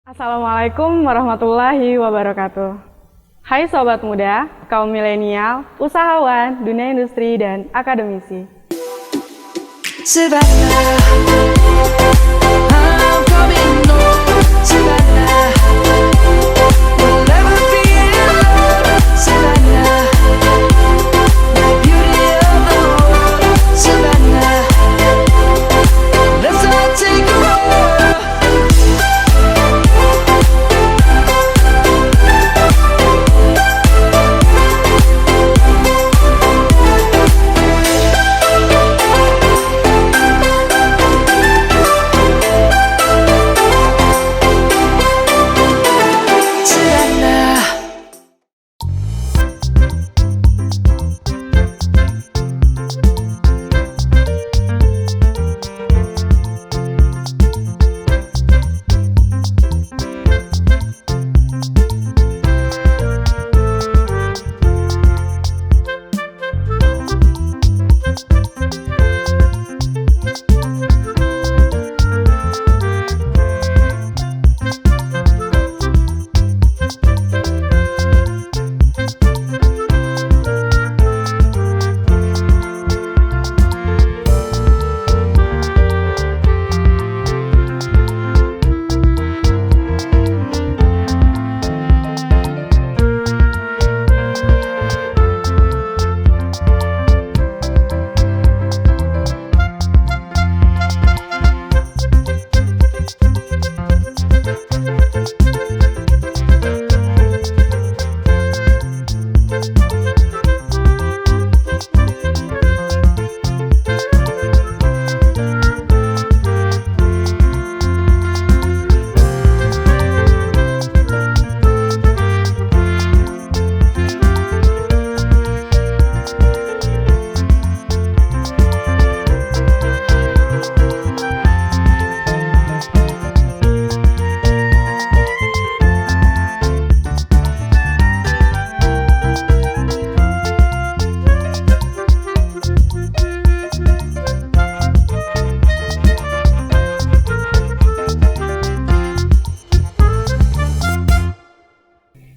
Assalamualaikum warahmatullahi wabarakatuh. Hai Sobat Muda, kaum milenial, usahawan, dunia industri, dan akademisi.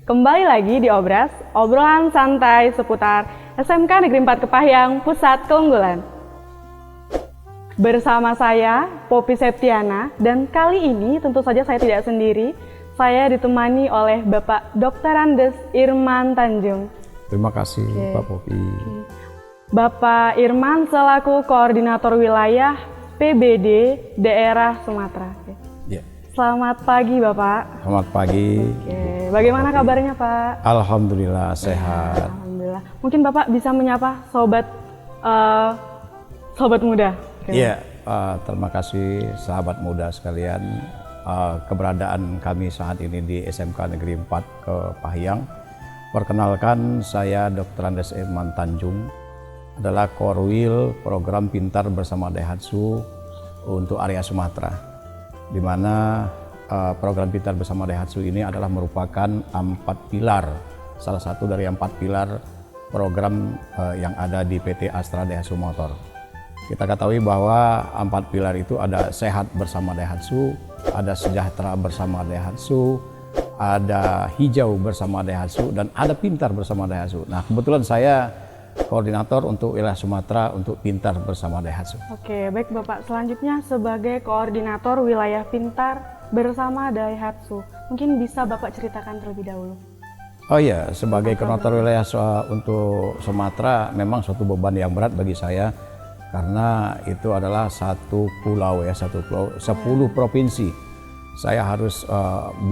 Kembali lagi di Obras, obrolan santai seputar SMK Negeri 4 Kepahyang, Pusat Keunggulan. Bersama saya, Poppy Septiana, dan kali ini tentu saja saya tidak sendiri. Saya ditemani oleh Bapak Dr. Andes Irman Tanjung. Terima kasih Pak Poppy. Bapak Irman selaku Koordinator Wilayah PBD Daerah Sumatera. Selamat pagi Bapak. Selamat pagi. Bagaimana kabarnya Pak? Alhamdulillah sehat. Alhamdulillah. Mungkin Bapak bisa menyapa sobat muda. Iya, terima kasih sahabat muda sekalian. Keberadaan kami saat ini di SMK Negeri 4 Kepahyang. Perkenalkan, saya Dr. Andes Irman Tanjung, adalah Korwil Program Pintar Bersama Daihatsu untuk area Sumatera, di mana program Pintar Bersama Daihatsu ini adalah merupakan 4 pilar, salah satu dari 4 pilar program yang ada di PT Astra Daihatsu Motor. Kita ketahui bahwa 4 pilar itu ada sehat bersama Daihatsu, ada sejahtera bersama Daihatsu, ada hijau bersama Daihatsu, dan ada pintar bersama Daihatsu. Nah, kebetulan saya koordinator untuk wilayah Sumatera untuk Pintar Bersama Daihatsu. Oke, baik Bapak. Selanjutnya sebagai koordinator wilayah Pintar Bersama Daihatsu, mungkin bisa Bapak ceritakan terlebih dahulu. Oh iya, sebagai koordinator wilayah untuk Sumatera memang suatu beban yang berat bagi saya, karena itu adalah satu pulau, 10 provinsi. Saya harus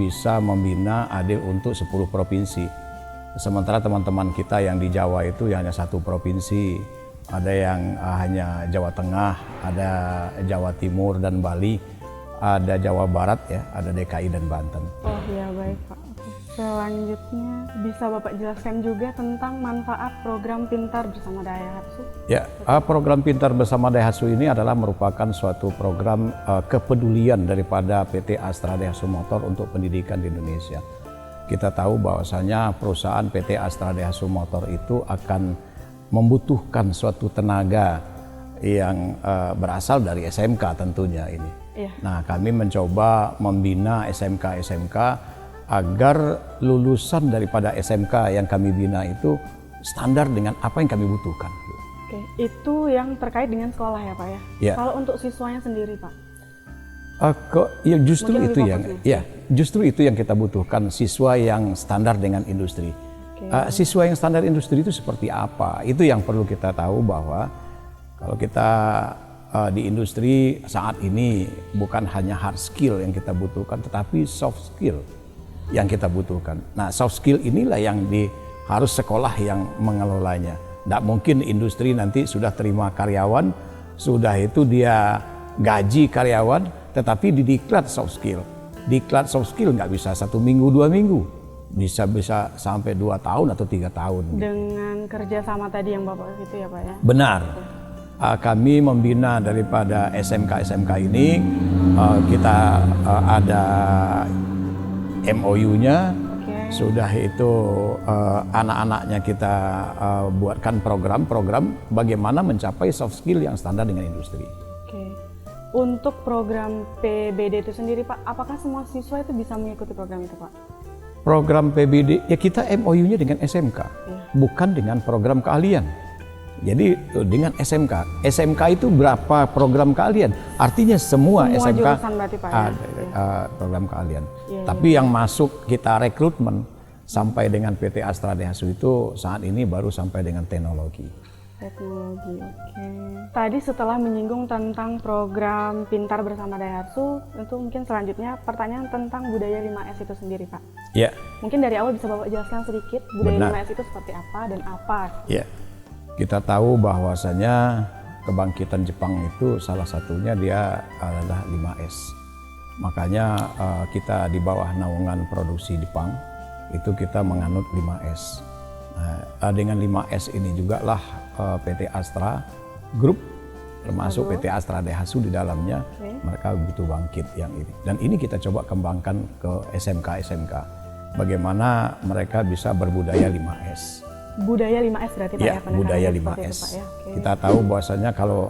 bisa membina adil untuk 10 provinsi. Sementara teman-teman kita yang di Jawa itu ya hanya 1 provinsi, ada yang hanya Jawa Tengah, ada Jawa Timur dan Bali, ada Jawa Barat ya, ada DKI dan Banten. Oh iya, baik Pak. Selanjutnya bisa Bapak jelaskan juga tentang manfaat program Pintar Bersama Daihatsu? Ya, program Pintar Bersama Daihatsu ini adalah merupakan suatu program kepedulian daripada PT Astra Daihatsu Motor untuk pendidikan di Indonesia. Kita tahu bahwasanya perusahaan PT Astra Daihatsu Motor itu akan membutuhkan suatu tenaga yang berasal dari SMK tentunya ini. Iya. Nah, kami mencoba membina SMK-SMK agar lulusan daripada SMK yang kami bina itu standar dengan apa yang kami butuhkan. Oke, itu yang terkait dengan sekolah ya Pak ya? Ya. Kalau untuk siswanya sendiri Pak? Ya justru Mungkin itu lebih yang, fokus ya justru itu yang kita butuhkan, siswa yang standar dengan industri. Oke. Siswa yang standar industri itu seperti apa? Itu yang perlu kita tahu, bahwa kalau kita di industri saat ini bukan hanya hard skill yang kita butuhkan, tetapi soft skill yang kita butuhkan. Nah, soft skill inilah yang harus sekolah yang mengelolanya. Tidak mungkin industri nanti sudah terima karyawan, sudah itu dia gaji karyawan, tetapi didiklat soft skill. Diklat soft skill nggak bisa 1 minggu, 2 minggu, bisa sampai 2 tahun atau 3 tahun. Dengan kerjasama tadi yang Bapak itu ya Pak ya? Benar. Kami membina daripada SMK-SMK ini, kita ada MOU-nya. Sudah itu anak-anaknya kita buatkan program-program bagaimana mencapai soft skill yang standar dengan industri. Oke. Untuk program PBD itu sendiri Pak, apakah semua siswa itu bisa mengikuti program itu Pak? Program PBD, ya kita MOU-nya dengan SMK, bukan dengan program keahlian. Jadi dengan SMK, SMK itu berapa program keahlian? Artinya semua SMK jurusan berarti Pak ya? Program keahlian. Iya, Tapi yang masuk kita rekrutmen sampai dengan PT Astra Daihatsu itu saat ini baru sampai dengan teknologi. Teknologi, oke. Tadi setelah menyinggung tentang program Pintar Bersama Daihatsu, tentu mungkin selanjutnya pertanyaan tentang budaya 5S itu sendiri Pak. Ya. Mungkin dari awal bisa Bapak jelaskan sedikit budaya Benar. 5S itu seperti apa dan apa? Ya. Kita tahu bahwasanya kebangkitan Jepang itu salah satunya dia adalah 5S. Makanya kita di bawah naungan produksi Jepang itu kita menganut 5S. Nah, dengan 5S ini juga lah PT Astra Group, termasuk PT Astra Daihatsu di dalamnya, mereka butuh bangkit yang ini. Dan ini kita coba kembangkan ke SMK-SMK. Bagaimana mereka bisa berbudaya 5S. Budaya 5S berarti Pak Ya, ya? budaya Itu, 5S. Pak, ya? Oke. Kita tahu bahwasanya kalau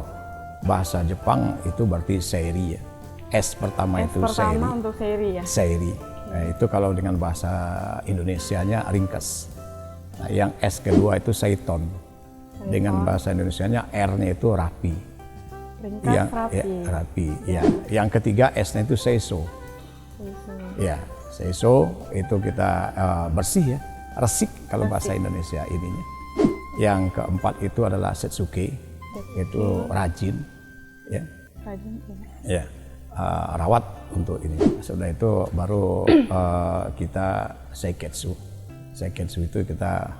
bahasa Jepang itu berarti seiri ya. S pertama itu pertama seiri. untuk seri ya? Seiri. Nah, itu kalau dengan bahasa Indonesianya ringkas. Nah, yang S kedua itu seiton. Dengan bahasa Indonesianya R-nya itu rapi. Ringkas, rapi. Ya, rapi. Ya. Yang ketiga S-nya itu seiso. Seiso. Ya, seiso itu kita bersih ya. Resik kalau bahasa Indonesia ininya. Yang keempat itu adalah setsuke, itu rajin, ya. Rajin, Ya, rawat untuk ini. Sudah itu baru kita seiketsu. Seiketsu itu kita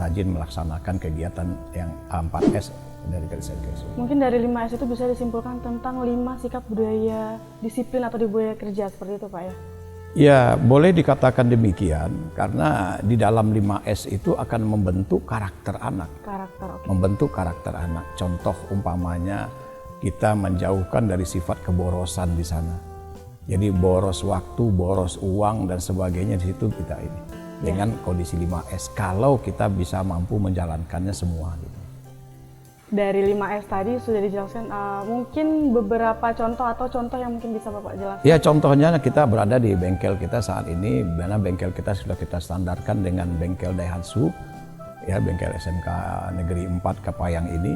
rajin melaksanakan kegiatan yang 4S dari seiketsu. Mungkin dari 5S itu bisa disimpulkan tentang 5 sikap budaya disiplin atau di budaya kerja seperti itu Pak ya? Ya, boleh dikatakan demikian karena di dalam 5S itu akan membentuk karakter anak. Karakter, oke. Membentuk karakter anak. Contoh umpamanya kita menjauhkan dari sifat keborosan di sana. Jadi boros waktu, boros uang dan sebagainya di situ kita ini. Dengan kondisi 5S kalau kita bisa mampu menjalankannya semua gitu. Dari 5S tadi sudah dijelaskan, mungkin beberapa contoh atau contoh yang mungkin bisa Bapak jelaskan? Ya, contohnya kita berada di bengkel kita saat ini, mana bengkel kita sudah kita standarkan dengan bengkel Daihatsu, ya bengkel SMK Negeri 4 Kapayang ini.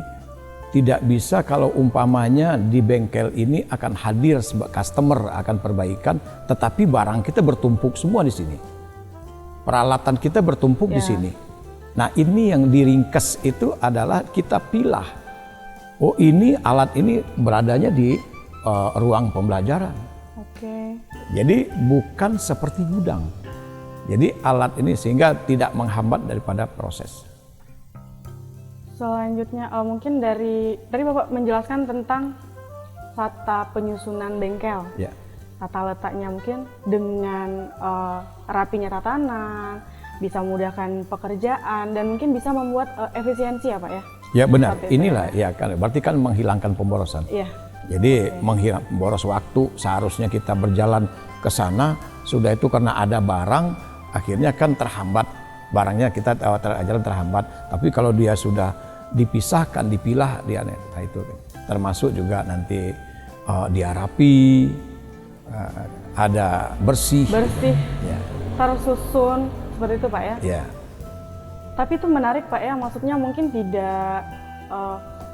Tidak bisa kalau umpamanya di bengkel ini akan hadir customer akan perbaikan, tetapi barang kita bertumpuk semua di sini. Peralatan kita bertumpuk di sini. Nah, ini yang diringkas itu adalah kita pilah. Oh, ini alat ini beradanya di ruang pembelajaran. Oke. Jadi bukan seperti gudang. Jadi alat ini sehingga tidak menghambat daripada proses. Selanjutnya mungkin dari tadi Bapak menjelaskan tentang tata penyusunan bengkel. Ya. Tata letaknya mungkin dengan rapinya tatanan, bisa memudahkan pekerjaan dan mungkin bisa membuat efisiensi ya Pak ya? Ya benar, Seperti inilah ya kan berarti kan menghilangkan pemborosan. Iya. Jadi menghilang boros waktu, seharusnya kita berjalan ke sana, sudah itu karena ada barang, akhirnya kan terhambat. Barangnya kita jalan terhambat. Tapi kalau dia sudah dipisahkan, dipilah, dia nah itu termasuk juga nanti dia rapi, ada bersih. Bersih, Ya, tersusun, seperti itu Pak ya. ya. Tapi itu menarik Pak ya, maksudnya mungkin tidak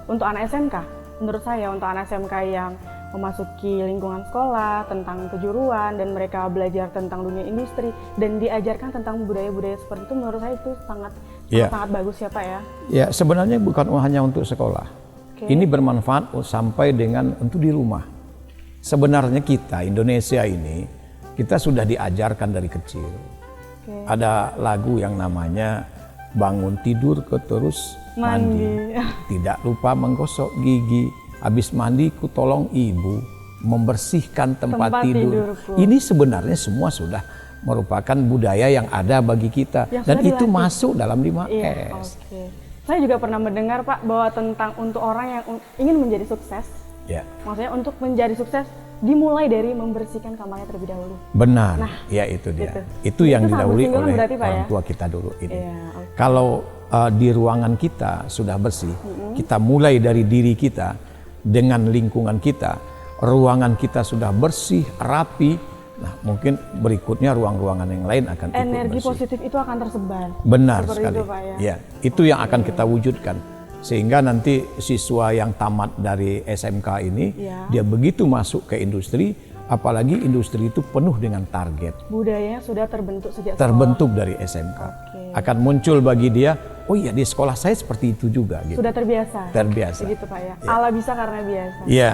untuk anak SMK. Menurut saya untuk anak SMK yang memasuki lingkungan sekolah tentang kejuruan dan mereka belajar tentang dunia industri dan diajarkan tentang budaya-budaya seperti itu, menurut saya itu sangat bagus ya Pak ya. Ya, sebenarnya bukan hanya untuk sekolah. Ini bermanfaat sampai dengan untuk di rumah. Sebenarnya kita Indonesia ini kita sudah diajarkan dari kecil. Ada lagu yang namanya bangun tidur terus mandi. Tidak lupa menggosok gigi. Habis mandi ku tolong ibu membersihkan tempat tidurku. Ini sebenarnya semua sudah merupakan budaya yang ada bagi kita yang dan itu masuk dalam 5S. Saya juga pernah mendengar Pak bahwa tentang untuk orang yang ingin menjadi sukses. Maksudnya untuk menjadi sukses dimulai dari membersihkan kamarnya terlebih dahulu. Benar. Nah, ya itu dia. Itu yang didahului oleh orang tua kita dulu ini. Kalau di ruangan kita sudah bersih, kita mulai dari diri kita dengan lingkungan kita, ruangan kita sudah bersih, rapi. Nah, mungkin berikutnya ruang-ruangan yang lain akan ikut energi bersih. Positif itu akan tersebar. Benar seperti sekali. Itu, Pak, ya? Ya, itu yang akan kita wujudkan. Sehingga nanti siswa yang tamat dari SMK ini, dia begitu masuk ke industri, apalagi industri itu penuh dengan target. Budayanya sudah terbentuk sejak terbentuk dari SMK. Akan muncul bagi dia, oh iya di sekolah saya seperti itu juga. Gitu. Sudah terbiasa. Terbiasa. Begitu Pak ya. Allah bisa karena biasa. Iya.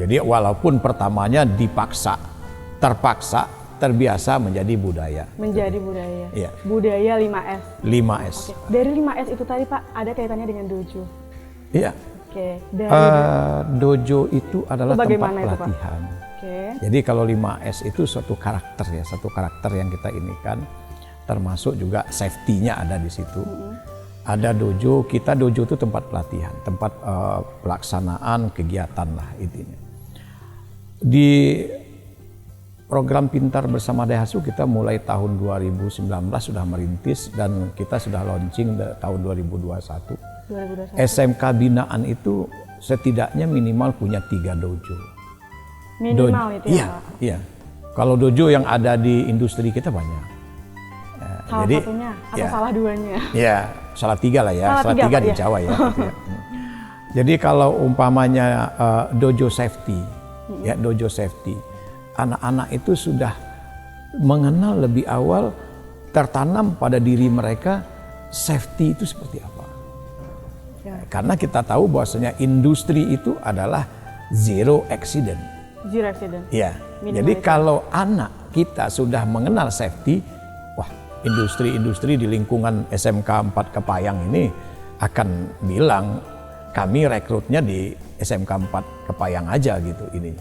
Jadi walaupun pertamanya dipaksa, terpaksa, terbiasa menjadi budaya. Menjadi budaya. Iya. Budaya 5S. 5S. Dari 5S itu tadi Pak, ada kaitannya dengan dojo. Iya. Dojo itu adalah tempat pelatihan. Jadi kalau 5S itu suatu karakter ya, satu karakter yang kita inikan, termasuk juga safety-nya ada di situ. Ada dojo, kita dojo itu tempat pelatihan, tempat pelaksanaan kegiatan lah intinya. Di program Pintar Bersama Daihatsu kita mulai tahun 2019 sudah merintis dan kita sudah launching tahun 2021. SMK binaan itu setidaknya minimal punya 3 dojo. Minimal itu ya? Iya. Kalau dojo yang ada di industri kita banyak. Salah satunya atau salah duanya? Ya, salah 3 lah ya. Salah 3 di Jawa ya. Gitu ya. Jadi kalau umpamanya dojo safety, ya dojo safety, anak-anak itu sudah mengenal lebih awal, tertanam pada diri mereka safety itu seperti apa. Karena kita tahu bahwasanya industri itu adalah zero accident. Zero accident. Ya. Jadi kalau anak kita sudah mengenal safety, wah industri-industri di lingkungan SMK 4 Kepayang ini akan bilang kami rekrutnya di SMK 4 Kepayang aja gitu ini.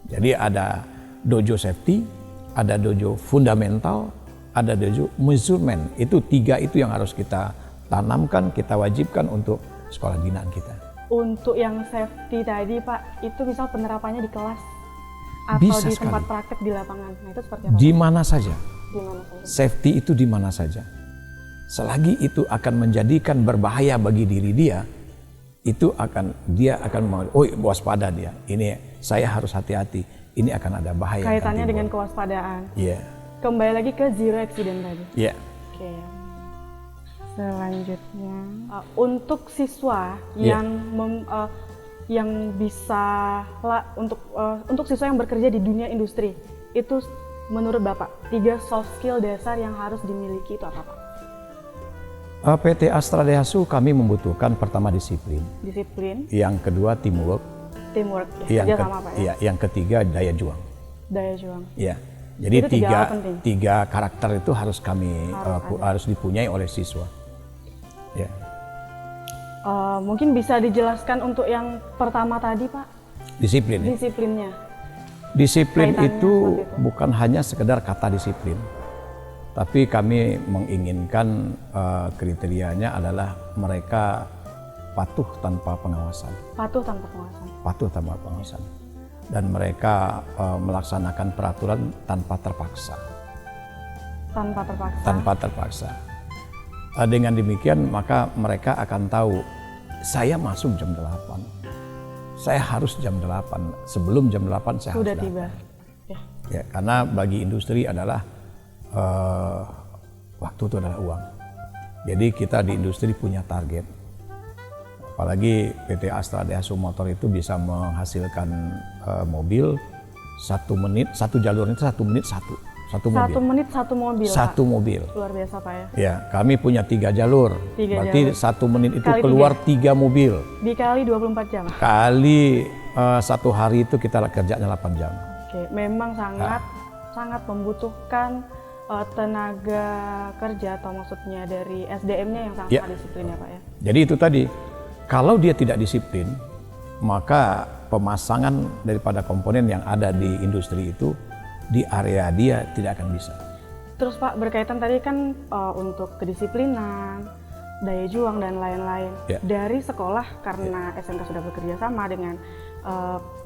Jadi ada dojo safety, ada dojo fundamental, ada dojo measurement. Itu 3 itu yang harus kita tanamkan, kita wajibkan untuk sekolah binaan kita. Untuk yang safety tadi Pak, itu misal penerapannya di kelas atau bisa di sekali. tempat praktek di lapangan. Nah itu seperti apa? Di mana saja. Di mana saja. Safety itu di mana saja. Selagi itu akan menjadikan berbahaya bagi diri dia, itu dia akan oh waspada dia. Ini saya harus hati-hati. Ini akan ada bahaya. Kaitannya dengan kewaspadaan. Iya. Kembali lagi ke zero accident tadi. Iya. Oke. Selanjutnya untuk siswa yang bisa untuk siswa yang bekerja di dunia industri, itu menurut Bapak 3 soft skill dasar yang harus dimiliki itu apa Pak? PT Astra Daihatsu kami membutuhkan pertama disiplin. Disiplin. Yang kedua teamwork. Teamwork. Kerja sama Pak ya. Iya. Yang ketiga daya juang. Daya juang. Iya. Jadi tiga karakter itu harus harus dipunyai oleh siswa. Ya. Mungkin bisa dijelaskan untuk yang pertama tadi Pak? Disiplin. Ya? Disiplinnya. Disiplin itu bukan hanya sekedar kata disiplin, tapi kami menginginkan kriterianya adalah mereka patuh tanpa pengawasan. Patuh tanpa pengawasan. Patuh tanpa pengawasan. Dan mereka melaksanakan peraturan tanpa terpaksa. Tanpa terpaksa. Tanpa terpaksa. Dengan demikian maka mereka akan tahu saya masuk jam 8. saya harus jam 8. Sebelum jam 8 saya Sudah harus tiba. datang. Ya. Ya, karena bagi industri adalah waktu itu adalah uang. Jadi kita di industri punya target. Apalagi PT Astra Daihatsu Motor itu bisa menghasilkan mobil 1 menit, satu jalur itu 1 menit satu mobil. 1 menit 1 mobil. Satu Pak. mobil. Luar biasa Pak ya. Ya, kami punya 3 jalur. 3 Berarti jalur. 1 menit itu Kali keluar 3 mobil. Dikali 24 jam. Kali 1 hari itu kita kerjanya 8 jam. Oke, memang sangat membutuhkan tenaga kerja atau maksudnya dari SDM-nya yang sangat disiplin ya Pak ya. Jadi itu tadi, kalau dia tidak disiplin, maka pemasangan daripada komponen yang ada di industri itu di area dia tidak akan bisa. Terus Pak, berkaitan tadi kan untuk kedisiplinan, daya juang dan lain-lain. Dari sekolah karena SMK sudah bekerja sama dengan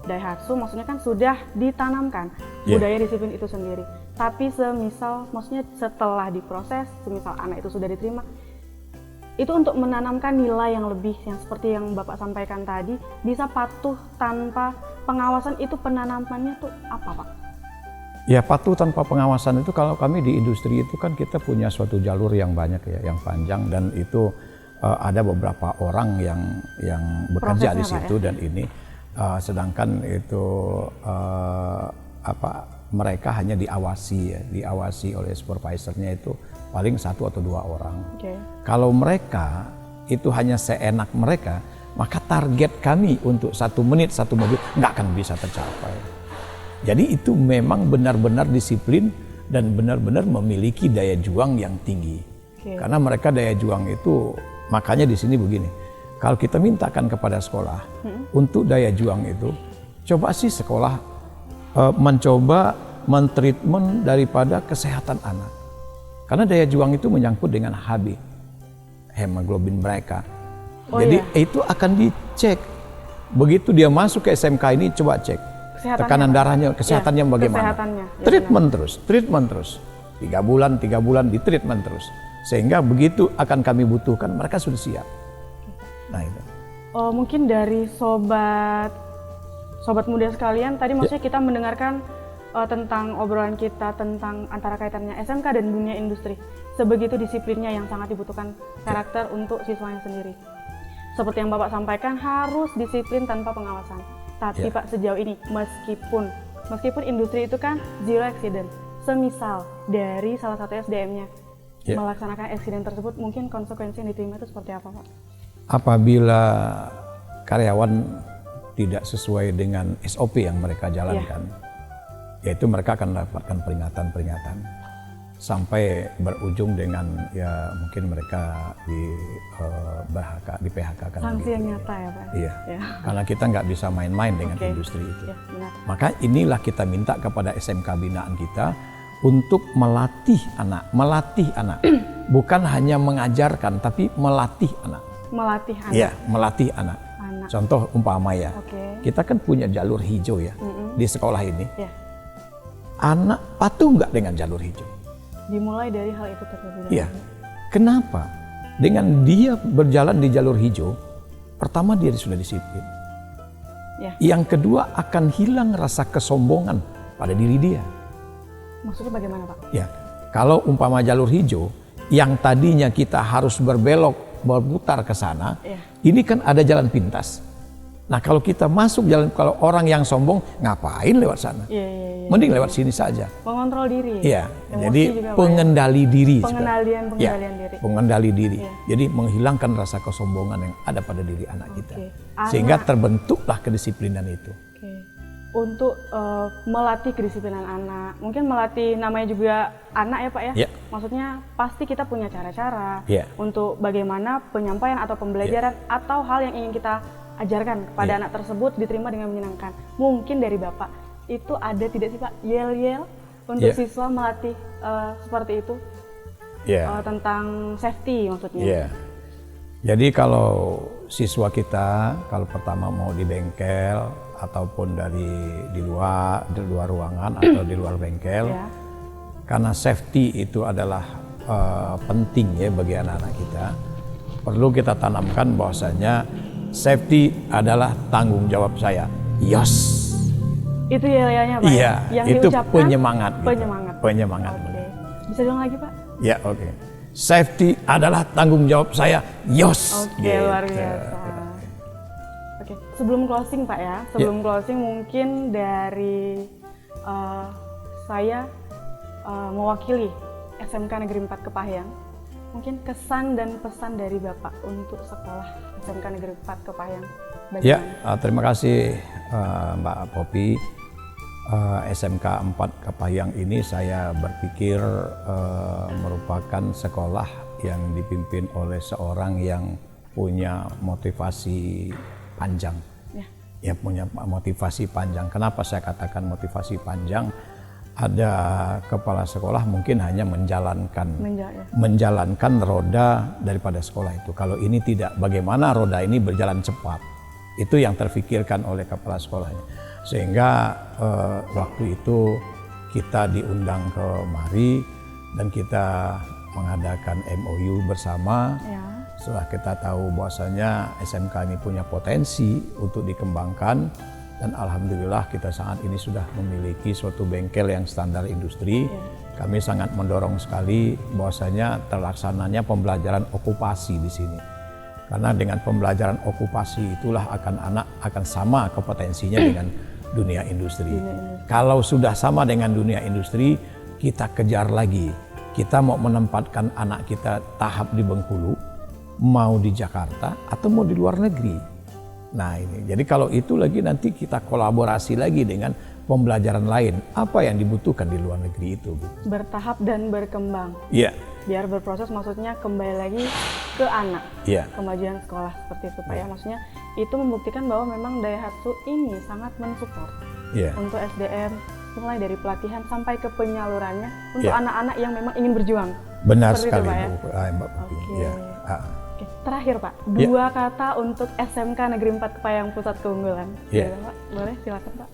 Daihatsu, maksudnya kan sudah ditanamkan budaya disiplin itu sendiri. Tapi semisal, maksudnya setelah diproses, semisal anak itu sudah diterima, itu untuk menanamkan nilai yang lebih, yang seperti yang Bapak sampaikan tadi, bisa patuh tanpa pengawasan, itu penanamannya tuh apa Pak? Ya, patuh tanpa pengawasan itu kalau kami di industri itu kan kita punya suatu jalur yang banyak ya, yang panjang, dan itu ada beberapa orang yang bekerja di situ dan ini sedangkan itu mereka hanya diawasi oleh supervisornya itu paling 1 atau 2 orang. Kalau mereka itu hanya seenak mereka, maka target kami untuk 1 menit 1 mobil nggak akan bisa tercapai. Jadi itu memang benar-benar disiplin dan benar-benar memiliki daya juang yang tinggi. Karena mereka daya juang itu, makanya di sini begini, kalau kita mintakan kepada sekolah untuk daya juang itu, coba sih sekolah mencoba mentreatment daripada kesehatan anak. Karena daya juang itu menyangkut dengan HB, hemoglobin mereka. Jadi itu akan dicek. Begitu dia masuk ke SMK ini, coba cek tekanan darahnya, kesehatannya bagaimana. Treatment terus. 3 bulan di treatment terus. Sehingga begitu akan kami butuhkan, mereka sudah siap. Nah itu. Mungkin dari sobat muda sekalian, tadi maksudnya kita mendengarkan tentang obrolan kita tentang antara kaitannya SMK dan dunia industri. Sebegitu disiplinnya yang sangat dibutuhkan karakter untuk siswanya sendiri. Seperti yang Bapak sampaikan, harus disiplin tanpa pengawasan. Tapi Pak, sejauh ini meskipun industri itu kan zero accident, semisal dari salah satu SDM-nya melaksanakan accident tersebut, mungkin konsekuensi yang diterima itu seperti apa Pak? Apabila karyawan tidak sesuai dengan SOP yang mereka jalankan, yaitu mereka akan mendapatkan peringatan sampai berujung dengan ya mungkin mereka di PHK kan. Sanksi yang nyata ya Pak? Iya, karena kita nggak bisa main-main dengan industri itu. Maka inilah kita minta kepada SMK binaan kita untuk melatih anak. Bukan hanya mengajarkan, tapi melatih anak. Melatih anak? Iya, melatih anak. Contoh umpama ya, kita kan punya jalur hijau ya di sekolah ini. Anak patuh nggak dengan jalur hijau? Dimulai dari hal itu terlebih dahulu. Iya. Kenapa? Dengan dia berjalan di jalur hijau, pertama dia sudah disiplin. Yang kedua, akan hilang rasa kesombongan pada diri dia. Maksudnya bagaimana Pak? Ya, kalau umpama jalur hijau, yang tadinya kita harus berputar ke sana, ini kan ada jalan pintas. Nah kalau kita masuk jalan, kalau orang yang sombong, ngapain lewat sana? Mending lewat sini saja. Mengontrol diri. Iya, jadi pengendali diri. Pengendali diri. Jadi menghilangkan rasa kesombongan yang ada pada diri anak kita. Sehingga terbentuklah kedisiplinan itu. Untuk melatih kedisiplinan anak, mungkin melatih namanya juga anak ya Pak ya. Maksudnya pasti kita punya cara-cara untuk bagaimana penyampaian atau pembelajaran atau hal yang ingin kita ajarkan kepada anak tersebut diterima dengan menyenangkan. Mungkin dari Bapak itu ada tidak sih Pak yel-yel untuk siswa melatih seperti itu tentang safety maksudnya? Jadi kalau siswa kita kalau pertama mau di bengkel ataupun di luar ruangan atau di luar bengkel, karena safety itu adalah penting ya bagi anak-anak kita, perlu kita tanamkan bahwasanya safety adalah tanggung jawab saya. Yos. Itu yel-yelnya Pak? Iya, yang itu diucapkan penyemangat. Gitu. Penyemangat. Penyemangat. Oke. Bisa dong lagi Pak? Ya, oke. Safety adalah tanggung jawab saya. Yos. Oke, luar biasa. Oke, sebelum closing Pak ya, sebelum closing mungkin dari saya mewakili SMK Negeri 4 Kepahyang, mungkin kesan dan pesan dari Bapak untuk sekolah SMK Negeri 4 Kepahyang. Ya, terima kasih Mbak Popi. SMK 4 Kepahyang ini saya berpikir merupakan sekolah yang dipimpin oleh seorang yang punya motivasi panjang. Ya, punya motivasi panjang. Kenapa saya katakan motivasi panjang? Ada kepala sekolah mungkin hanya menjalankan roda daripada sekolah itu. Kalau ini tidak, bagaimana roda ini berjalan cepat? Itu yang terfikirkan oleh kepala sekolahnya. Sehingga waktu itu kita diundang kemari dan kita mengadakan MOU bersama. Setelah kita tahu bahwasanya SMK ini punya potensi untuk dikembangkan, dan alhamdulillah kita saat ini sudah memiliki suatu bengkel yang standar industri. Kami sangat mendorong sekali bahwasanya terlaksananya pembelajaran okupasi di sini. Karena dengan pembelajaran okupasi itulah anak akan sama kompetensinya dengan dunia industri. Kalau sudah sama dengan dunia industri, kita kejar lagi. Kita mau menempatkan anak kita tahap di Bengkulu, mau di Jakarta atau mau di luar negeri. Nah ini, jadi kalau itu lagi nanti kita kolaborasi lagi dengan pembelajaran lain. Apa yang dibutuhkan di luar negeri itu? Bertahap dan berkembang. Iya. Biar berproses, maksudnya kembali lagi ke anak. Kemajuan sekolah seperti itu Pak ya. Maksudnya itu membuktikan bahwa memang Daihatsu ini sangat mensupport untuk SDM, mulai dari pelatihan sampai ke penyalurannya untuk anak-anak yang memang ingin berjuang. Benar seperti sekali itu, Pak, ya? Mbak Popi. Oke, terakhir Pak, 2 kata untuk SMK Negeri 4 Kepahyang Pusat Keunggulan. Pak, boleh silakan Pak.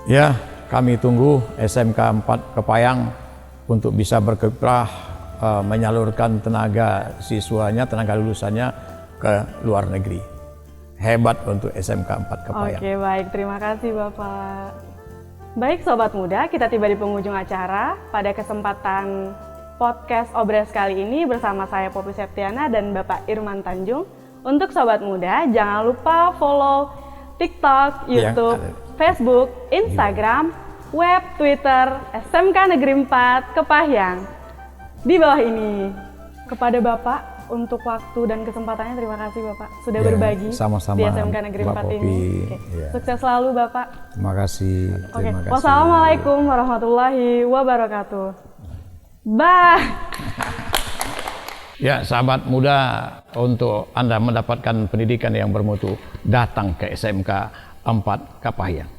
Ya, kami tunggu SMK 4 Kepahyang untuk bisa berkiprah menyalurkan tenaga siswanya, tenaga lulusannya ke luar negeri. Hebat untuk SMK 4 Kepahyang. Oke, baik. Terima kasih Bapak. Baik Sobat Muda, kita tiba di penghujung acara. Pada kesempatan podcast Obres kali ini bersama saya Popi Septiana dan Bapak Irman Tanjung. Untuk Sobat Muda, jangan lupa follow TikTok, YouTube, Facebook, Instagram, web, Twitter, SMK Negeri 4 Kepahyang. Di bawah ini. Kepada Bapak untuk waktu dan kesempatannya, terima kasih Bapak sudah berbagi sama-sama di SMK Negeri 4 ini. Sukses selalu Bapak. Terima kasih. Terima kasih. Wassalamualaikum warahmatullahi wabarakatuh. Bye. Ya, sahabat muda, untuk Anda mendapatkan pendidikan yang bermutu, datang ke SMK 4 Kepahyang.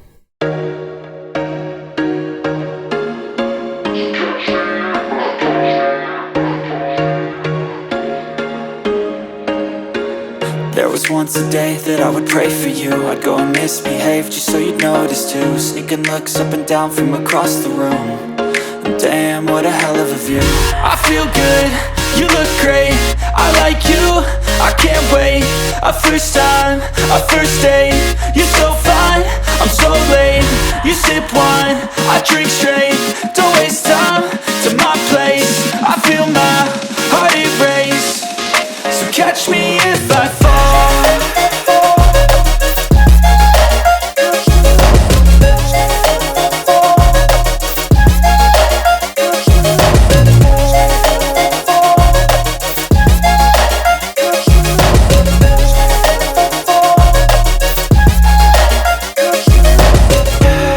There was once a day that I would pray for you. I'd go and misbehave just so you'd notice too. Sneaking looks up and down from across the room. And damn, what a hell of a view. I feel good, you look great, I like you, I can't wait. A first time, a first date. You're so fine, I'm so late. You sip wine, I drink straight. Don't waste time to my place. I feel my heart erase. So catch me if I fall.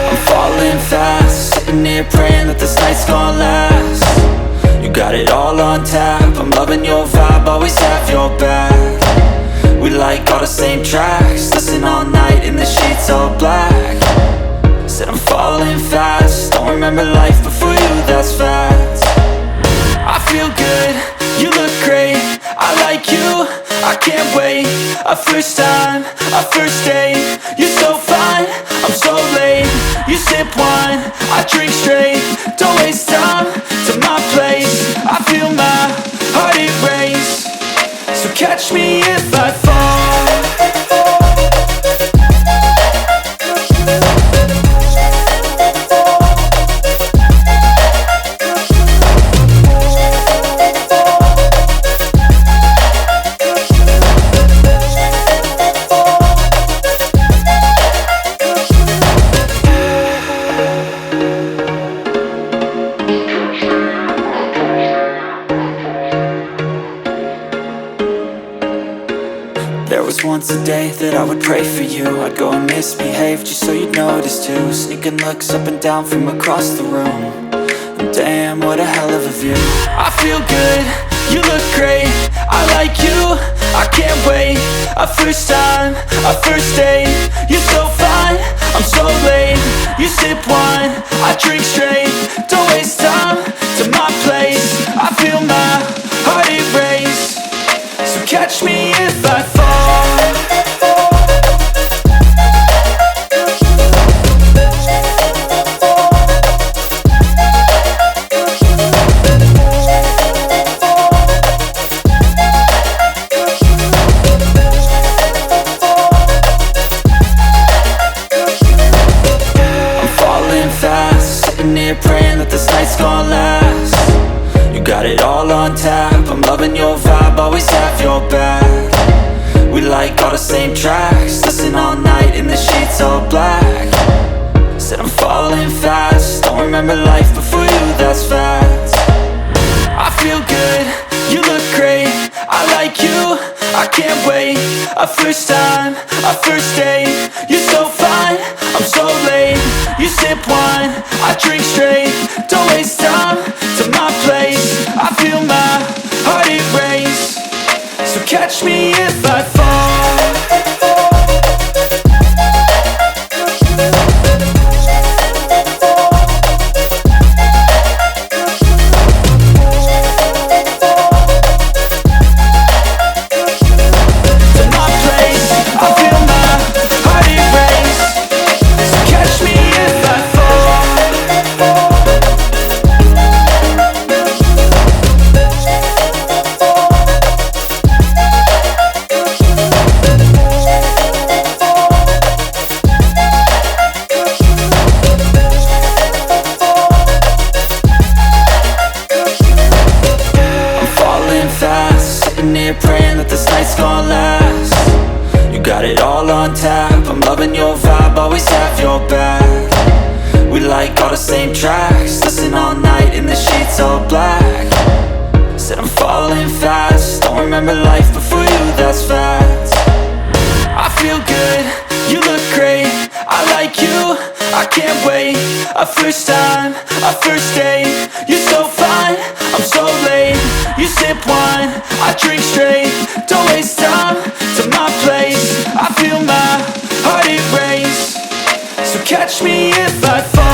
I'm falling fast, sitting here praying that this night's gonna last. You got it all on tap, I'm loving your vibe, always have your back. We like all the same tracks, listen all night in the sheets all black. Said I'm falling fast, don't remember life before you, that's fact. I feel good, you look great, I like you, I can't wait. A first time, a first date. You're so fine, I'm so late. You sip wine, I drink straight. Don't waste time to my place. I feel my heart erase. So catch me if I fall. just once a day that I would pray for you. I'd go and misbehave just so you'd notice too. Sneaking looks up and down from across the room. And damn, what a hell of a view. I feel good, you look great, I like you, I can't wait. A first time, a first date, you're so fine, I'm so late. You sip wine, I drink straight, don't waste time to my place. I feel my heart erase, so catch me if I fall. Praying that this night's gonna last. You got it all on tap, I'm loving your vibe, always have your back. We like all the same tracks, listen all night in the sheets all black. Said I'm falling fast, don't remember life before you, that's fact. I feel good, you look great, I like you, I can't wait. A first time, a first date, you're so fine, I'm so late. You sip wine, I drink straight, don't waste time to my place. I feel my heart erase, so catch me if I fall. Praying that this night's gonna last. You got it all on tap, I'm loving your vibe, always have your back. We like all the same tracks, listen all night in the sheets all black. Said I'm falling fast, don't remember life before you, that's fact. I feel good, you look great, I like you, I can't wait. A first time, a first date, you're so fine, I'm so late. You sip wine, I drink straight, don't waste time to my place. I feel my heart erase, so catch me if I fall.